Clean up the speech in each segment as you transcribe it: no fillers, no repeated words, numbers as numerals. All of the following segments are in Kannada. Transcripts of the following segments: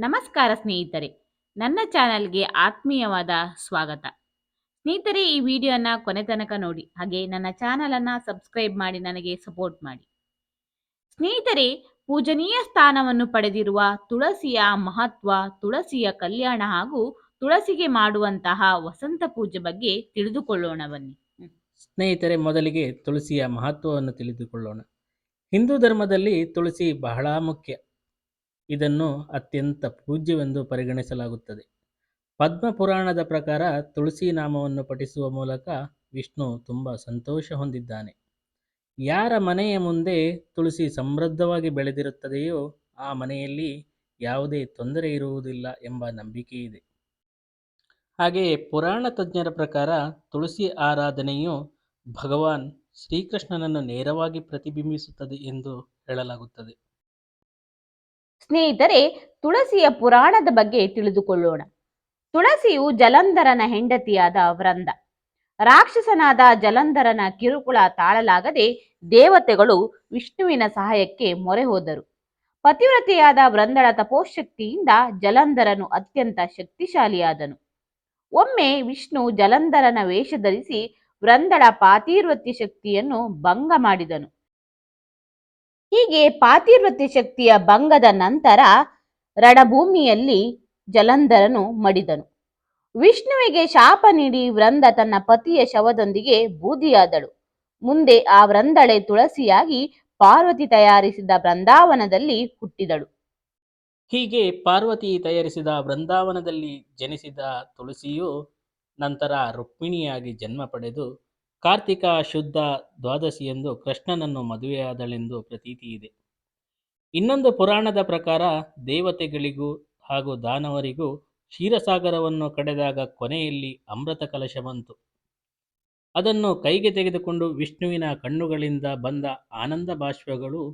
ನಮಸ್ಕಾರ ಸ್ನೇಹಿತರೆ, ನನ್ನ ಚಾನಲ್ಗೆ ಆತ್ಮೀಯವಾದ ಸ್ವಾಗತ. ಸ್ನೇಹಿತರೆ, ಈ ವಿಡಿಯೋನ ಕೊನೆ ತನಕ ನೋಡಿ, ಹಾಗೆ ನನ್ನ ಚಾನಲನ್ನು ಸಬ್ಸ್ಕ್ರೈಬ್ ಮಾಡಿ ನನಗೆ ಸಪೋರ್ಟ್ ಮಾಡಿ. ಸ್ನೇಹಿತರೆ, ಪೂಜನೀಯ ಸ್ಥಾನವನ್ನು ಪಡೆದಿರುವ ತುಳಸಿಯ ಮಹತ್ವ, ತುಳಸಿಯ ಕಲ್ಯಾಣ ಹಾಗೂ ತುಳಸಿಗೆ ಮಾಡುವಂತಹ ವಸಂತ ಪೂಜೆ ಬಗ್ಗೆ ತಿಳಿದುಕೊಳ್ಳೋಣ ಬನ್ನಿ. ಸ್ನೇಹಿತರೆ, ಮೊದಲಿಗೆ ತುಳಸಿಯ ಮಹತ್ವವನ್ನು ತಿಳಿದುಕೊಳ್ಳೋಣ. ಹಿಂದೂ ಧರ್ಮದಲ್ಲಿ ತುಳಸಿ ಬಹಳ ಮುಖ್ಯ. ಇದನ್ನು ಅತ್ಯಂತ ಪೂಜ್ಯವೆಂದು ಪರಿಗಣಿಸಲಾಗುತ್ತದೆ. ಪದ್ಮ ಪುರಾಣದ ಪ್ರಕಾರ ತುಳಸಿ ನಾಮವನ್ನು ಪಠಿಸುವ ಮೂಲಕ ವಿಷ್ಣು ತುಂಬ ಸಂತೋಷ ಹೊಂದಿದ್ದಾನೆ. ಯಾರ ಮನೆಯ ಮುಂದೆ ತುಳಸಿ ಸಮೃದ್ಧವಾಗಿ ಬೆಳೆದಿರುತ್ತದೆಯೋ ಆ ಮನೆಯಲ್ಲಿ ಯಾವುದೇ ತೊಂದರೆ ಇರುವುದಿಲ್ಲ ಎಂಬ ನಂಬಿಕೆ ಇದೆ. ಹಾಗೆಯೇ ಪುರಾಣ ತಜ್ಞರ ಪ್ರಕಾರ ತುಳಸಿ ಆರಾಧನೆಯು ಭಗವಾನ್ ಶ್ರೀಕೃಷ್ಣನನ್ನು ನೇರವಾಗಿ ಪ್ರತಿಬಿಂಬಿಸುತ್ತದೆ ಎಂದು ಹೇಳಲಾಗುತ್ತದೆ. ಸ್ನೇಹಿತರೆ, ತುಳಸಿಯ ಪುರಾಣದ ಬಗ್ಗೆ ತಿಳಿದುಕೊಳ್ಳೋಣ. ತುಳಸಿಯು ಜಲಂಧರನ ಹೆಂಡತಿಯಾದ ವೃಂದ. ರಾಕ್ಷಸನಾದ ಜಲಂಧರನ ಕಿರುಕುಳ ತಾಳಲಾಗದೆ ದೇವತೆಗಳು ವಿಷ್ಣುವಿನ ಸಹಾಯಕ್ಕೆ ಮೊರೆ ಹೋದರು. ಪತಿವ್ರತೆಯಾದ ವೃಂದಳ ತಪೋಶಕ್ತಿಯಿಂದ ಜಲಂಧರನು ಅತ್ಯಂತ ಶಕ್ತಿಶಾಲಿಯಾದನು. ಒಮ್ಮೆ ವಿಷ್ಣು ಜಲಂಧರನ ವೇಷ ಧರಿಸಿ ವೃಂದಳ ಪಾತಿವ್ರತ್ಯ ಶಕ್ತಿಯನ್ನು ಭಂಗ ಮಾಡಿದನು. ಹೀಗೆ ಪಾತಿವ್ರತ್ಯ ಶಕ್ತಿಯ ಭಂಗದ ನಂತರ ರಣಭೂಮಿಯಲ್ಲಿ ಜಲಂಧರನು ಮಡಿದನು. ವಿಷ್ಣುವಿಗೆ ಶಾಪ ನೀಡಿ ವೃಂದ ತನ್ನ ಪತಿಯ ಶವದೊಂದಿಗೆ ಬೂದಿಯಾದಳು. ಮುಂದೆ ಆ ವೃಂದಳೆ ತುಳಸಿಯಾಗಿ ಪಾರ್ವತಿ ತಯಾರಿಸಿದ ಬೃಂದಾವನದಲ್ಲಿ ಹುಟ್ಟಿದಳು. ಹೀಗೆ ಪಾರ್ವತಿ ತಯಾರಿಸಿದ ಬೃಂದಾವನದಲ್ಲಿ ಜನಿಸಿದ ತುಳಸಿಯು ನಂತರ ರುಕ್ಮಿಣಿಯಾಗಿ ಜನ್ಮ ಪಡೆದು ಕಾರ್ತಿಕ ಶುದ್ಧ ದ್ವಾದಶಿಯಂದು ಕೃಷ್ಣನನ್ನು ಮದುವೆಯಾದಳೆಂದು ಪ್ರತೀತಿ ಇದೆ. ಇನ್ನೊಂದು ಪುರಾಣದ ಪ್ರಕಾರ ದೇವತೆಗಳಿಗೂ ಹಾಗೂ ದಾನವರಿಗೂ ಕ್ಷೀರಸಾಗರವನ್ನು ಕಡೆದಾಗ ಕೊನೆಯಲ್ಲಿ ಅಮೃತ ಕಲಶ ಬಂತು. ಅದನ್ನು ಕೈಗೆ ತೆಗೆದುಕೊಂಡು ವಿಷ್ಣುವಿನ ಕಣ್ಣುಗಳಿಂದ ಬಂದ ಆನಂದ ಬಾಷ್ಪಗಳು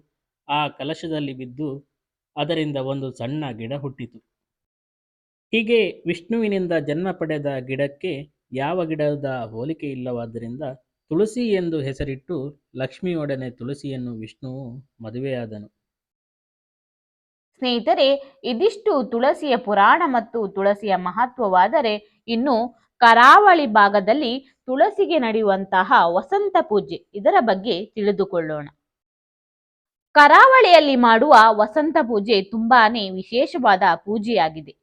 ಆ ಕಲಶದಲ್ಲಿ ಬಿದ್ದು ಅದರಿಂದ ಒಂದು ಸಣ್ಣ ಗಿಡ ಹುಟ್ಟಿತು. ಹೀಗೆ ವಿಷ್ಣುವಿನಿಂದ ಜನ್ಮ ಪಡೆದ ಗಿಡಕ್ಕೆ ಯಾವ ಗಿಡದ ಹೋಲಿಕೆ ಇಲ್ಲವಾದ್ದರಿಂದ ತುಳಸಿ ಎಂದು ಹೆಸರಿಟ್ಟು ಲಕ್ಷ್ಮಿಯೊಡನೆ ತುಳಸಿಯನ್ನು ವಿಷ್ಣುವು ಮದುವೆಯಾದನು. ಸ್ನೇಹಿತರೆ, ಇದಿಷ್ಟು ತುಳಸಿಯ ಪುರಾಣ ಮತ್ತು ತುಳಸಿಯ ಮಹತ್ವವಾದರೆ, ಇನ್ನು ಕರಾವಳಿ ಭಾಗದಲ್ಲಿ ತುಳಸಿಗೆ ನಡೆಯುವಂತಹ ವಸಂತ ಪೂಜೆ ಇದರ ಬಗ್ಗೆ ತಿಳಿದುಕೊಳ್ಳೋಣ. ಕರಾವಳಿಯಲ್ಲಿ ಮಾಡುವ ವಸಂತ ಪೂಜೆ ತುಂಬಾನೇ ವಿಶೇಷವಾದ ಪೂಜೆಯಾಗಿದೆ.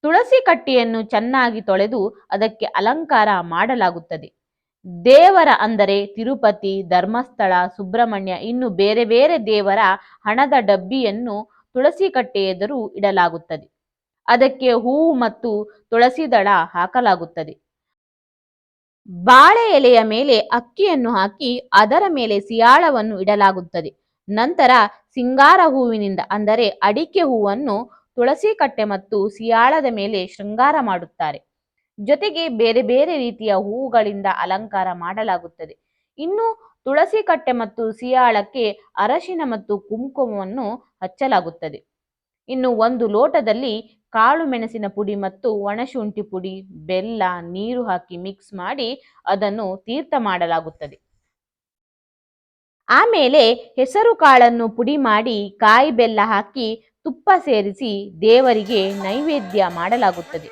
ತುಳಸಿ ಕಟ್ಟೆಯನ್ನು ಚೆನ್ನಾಗಿ ತೊಳೆದು ಅದಕ್ಕೆ ಅಲಂಕಾರ ಮಾಡಲಾಗುತ್ತದೆ. ದೇವರ ಅಂದರೆ ತಿರುಪತಿ, ಧರ್ಮಸ್ಥಳ, ಸುಬ್ರಹ್ಮಣ್ಯ, ಇನ್ನು ಬೇರೆ ಬೇರೆ ದೇವರ ಹಣದ ಡಬ್ಬಿಯನ್ನು ತುಳಸಿ ಕಟ್ಟೆ ಎದುರು ಇಡಲಾಗುತ್ತದೆ. ಅದಕ್ಕೆ ಹೂವು ಮತ್ತು ತುಳಸಿ ದಳ ಹಾಕಲಾಗುತ್ತದೆ. ಬಾಳೆ ಎಲೆಯ ಮೇಲೆ ಅಕ್ಕಿಯನ್ನು ಹಾಕಿ ಅದರ ಮೇಲೆ ಸಿಯಾಳವನ್ನು ಇಡಲಾಗುತ್ತದೆ. ನಂತರ ಸಿಂಗಾರ ಹೂವಿನಿಂದ ಅಂದರೆ ಅಡಿಕೆ ಹೂವನ್ನು ತುಳಸಿ ಕಟ್ಟೆ ಮತ್ತು ಸಿಯಾಳದ ಮೇಲೆ ಶೃಂಗಾರ ಮಾಡುತ್ತಾರೆ. ಜೊತೆಗೆ ಬೇರೆ ಬೇರೆ ರೀತಿಯ ಹೂವುಗಳಿಂದ ಅಲಂಕಾರ ಮಾಡಲಾಗುತ್ತದೆ. ಇನ್ನು ತುಳಸಿ ಕಟ್ಟೆ ಮತ್ತು ಸಿಯಾಳಕ್ಕೆ ಅರಶಿನ ಮತ್ತು ಕುಂಕುಮವನ್ನು ಹಚ್ಚಲಾಗುತ್ತದೆ. ಇನ್ನು ಒಂದು ಲೋಟದಲ್ಲಿ ಕಾಳು ಮೆಣಸಿನ ಪುಡಿ ಮತ್ತು ಒಣಶುಂಠಿ ಪುಡಿ, ಬೆಲ್ಲ, ನೀರು ಹಾಕಿ ಮಿಕ್ಸ್ ಮಾಡಿ ಅದನ್ನು ತೀರ್ಥ ಮಾಡಲಾಗುತ್ತದೆ. ಆಮೇಲೆ ಹೆಸರು ಕಾಳನ್ನು ಪುಡಿ ಮಾಡಿ ಕಾಯಿ ಬೆಲ್ಲ ಹಾಕಿ ತುಪ್ಪ ಸೇರಿಸಿ ದೇವರಿಗೆ ನೈವೇದ್ಯ ಮಾಡಲಾಗುತ್ತದೆ.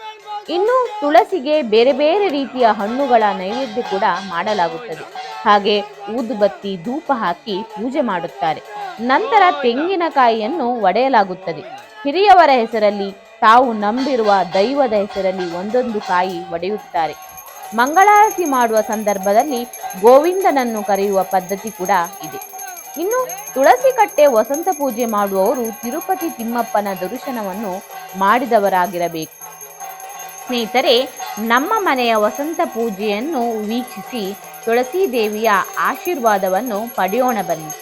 ಇನ್ನು ತುಳಸಿಗೆ ಬೇರೆ ಬೇರೆ ರೀತಿಯ ಹಣ್ಣುಗಳ ನೈವೇದ್ಯ ಕೂಡ ಮಾಡಲಾಗುತ್ತದೆ. ಹಾಗೆ ಊದುಬತ್ತಿ, ಧೂಪ ಹಾಕಿ ಪೂಜೆ ಮಾಡುತ್ತಾರೆ. ನಂತರ ತೆಂಗಿನಕಾಯಿಯನ್ನು ಒಡೆಯಲಾಗುತ್ತದೆ. ಹಿರಿಯವರ ಹೆಸರಲ್ಲಿ, ತಾವು ನಂಬಿರುವ ದೈವದ ಹೆಸರಲ್ಲಿ ಒಂದೊಂದು ಕಾಯಿ ಒಡೆಯುತ್ತಾರೆ. ಮಂಗಳಾರತಿ ಮಾಡುವ ಸಂದರ್ಭದಲ್ಲಿ ಗೋವಿಂದನನ್ನು ಕರೆಯುವ ಪದ್ಧತಿ ಕೂಡ ಇದೆ. ಇನ್ನು ತುಳಸಿ ಕಟ್ಟೆ ವಸಂತ ಪೂಜೆ ಮಾಡುವವರು ತಿರುಪತಿ ತಿಮ್ಮಪ್ಪನ ದರ್ಶನವನ್ನು ಮಾಡಿದವರಾಗಿರಬೇಕು. ಸ್ನೇಹಿತರೆ, ನಮ್ಮ ಮನೆಯ ವಸಂತ ಪೂಜೆಯನ್ನು ವೀಕ್ಷಿಸಿ ತುಳಸಿ ದೇವಿಯ ಆಶೀರ್ವಾದವನ್ನು ಪಡೆಯೋಣ ಬನ್ನಿ.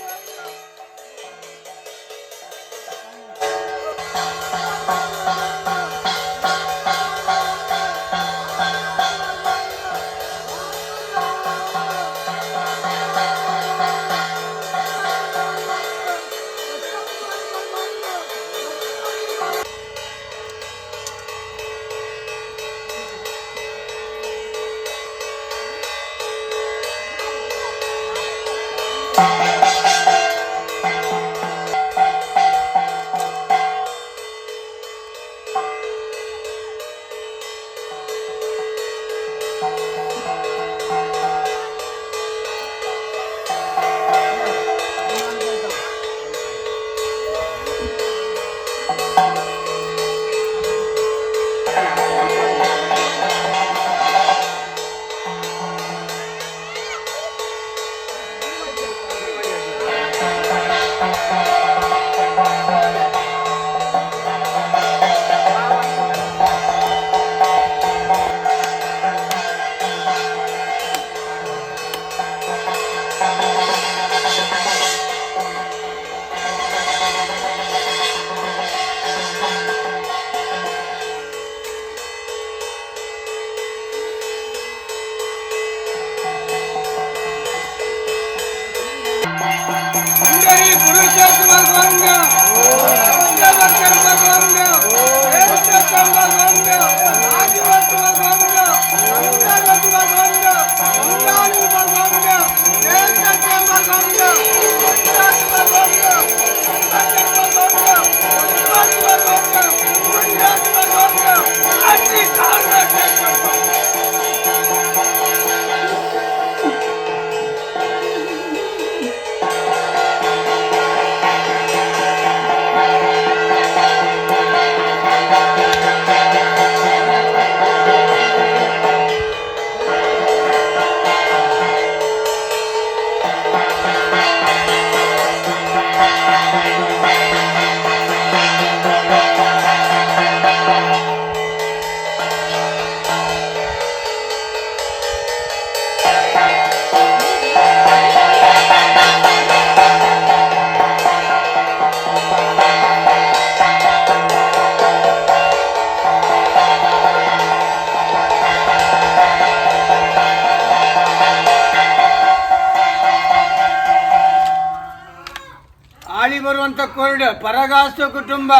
ಕೋರ್ಡ್ ಪರಗಾಸು ಕುಟುಂಬ.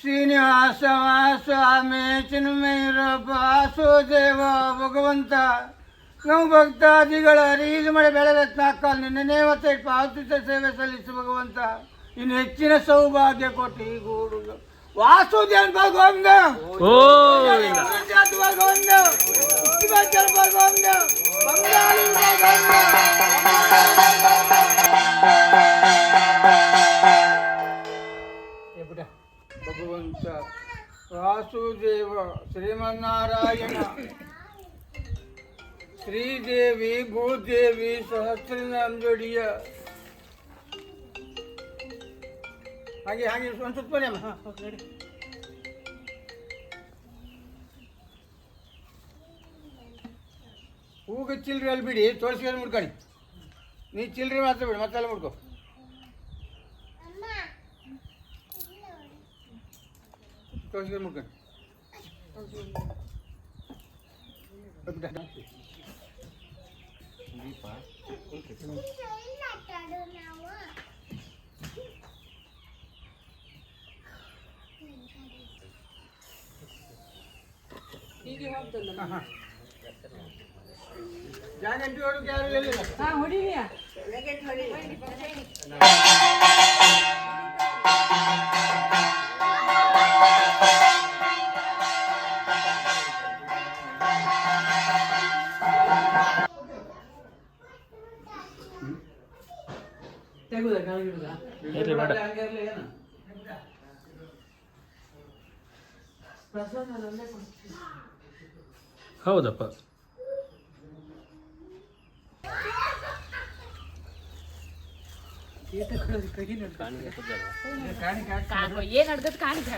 ಶ್ರೀನಿವಾಸ ಸ್ವಾಮಿ ಚಿನ್ಮಯೂರಪ್ಪ ವಾಸುದೇವ ಭಗವಂತ ನಾವು ಭಕ್ತಾದಿಗಳ ರೀದು ಮಳೆ ಬೆಳೆದ ಕಾಲ ನಿನ್ನೆ ಪಾವತಿತ ಸೇವೆ ಸಲ್ಲಿಸು ಭಗವಂತ. ಇನ್ನು ಹೆಚ್ಚಿನ ಸೌಭಾಗ್ಯ ಕೊಟ್ಟಿ ಗೂಡು ವಾಸುದೇವ ಭಗವಂತ ಭಗವಂತ ಭಗವಂತ ಬಂಗಾಳಿ ಭಗವಂತ ವಾಸುದೇವ ಶ್ರೀಮನ್ನಾರಾಯಣ ಶ್ರೀದೇವಿ ಭೂದೇವಿ ಸಹಸ್ರನಾಮ ಜೋಡಿಯ ಹಾಗೆ ಹಾಗೆ ಒಂದು ಸುತ್ತನೆ ಹೂಗ ಚಿಲ್ರಿ ಅಲ್ಲಿ ಬಿಡಿ ತೋರಿಸ್ಕೊಂಡು ಮುಡ್ಕೊಳ್ಳಿ. ನೀ ಚಿಲ್ರಿ ಮಾತ್ರ ಬಿಡಿ ಮತ್ತೆಲ್ಲ ಮುಡ್ಕೊ. ತೋರಿಸ್ಕೊಂಡು ಮುಡ್ಕೊಳ್ಳಿ. ಜಾಗಂಟಿ ಹೊಡಕ್ಕೆ ಯಾರು ಹೇಳಿಲ್ಲ. ಇರ್ಲಿ ಬೇಡ. ಹೌದಪ್ಪ. ಏನ್ ಅಡ್ಗದ್ ಕಾಣಿಕೆ